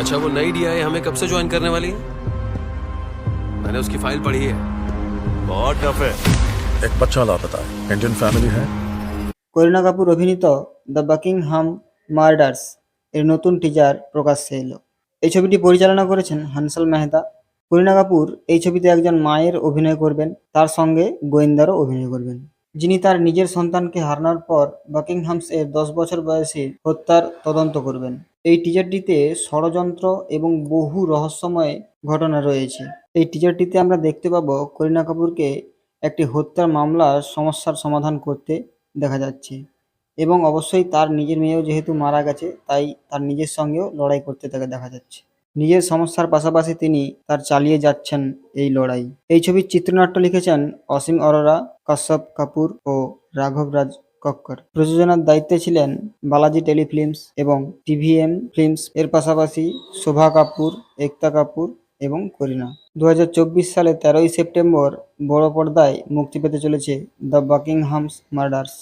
अच्छा, वो नई डीआई हमें कब से ज्वाइन करने वाली है? मैंने उसकी फाइल पढ़ी है। बहुत टफ है। एक बच्चा लापता है, इंडियन फैमिली है। করিনা কাপুর অভিনীত দ্য বাকিংহাম মার্ডার্স এর নতুন টিজার প্রকাশ্যে এলো। এই ছবিটি পরিচালনা করেছেন হানসাল মেহতা। করিনা কাপুর এই ছবিতে একজন মায়ের অভিনয় করবেন, তার সঙ্গে গোয়েন্দারও অভিনয় করবেন, যিনি তার নিজের সন্তানকে হারানোর পর বাকিংহামস এর 10 বছর বয়সী হত্যার তদন্ত করবেন। এই টিজারটিতে ষড়যন্ত্র এবং বহু রহস্যময় ঘটনা রয়েছে। এই টিজারটিতে আমরা দেখতে পাবো করিনা কাপুরকে একটি হত্যার মামলার সমস্যার সমাধান করতে দেখা যাচ্ছে এবং অবশ্যই তার নিজের মেয়েও যেহেতু মারা গেছে, তাই তার নিজের সঙ্গেও লড়াই করতে তাকে দেখা যাচ্ছে। নিজের সমস্যার পাশাপাশি তিনি তার চালিয়ে যাচ্ছেন এই লড়াই। এই ছবির চিত্রনাট্য লিখেছেন অসীম অরোরা, কাশ্যপ কাপুর ও রাঘব রাজ কক্কর। প্রযোজনার দায়িত্বে ছিলেন বালাজি টেলিফিল্মস এবং টিভিএম ফিল্মস। এর পাশাপাশি শোভা কাপুর, একতা কাপুর এবং করিনা। 2024 সালে 13ই সেপ্টেম্বর বড় পর্দায় মুক্তি পেতে চলেছে দ্য বাকিংহামস মার্ডার্স।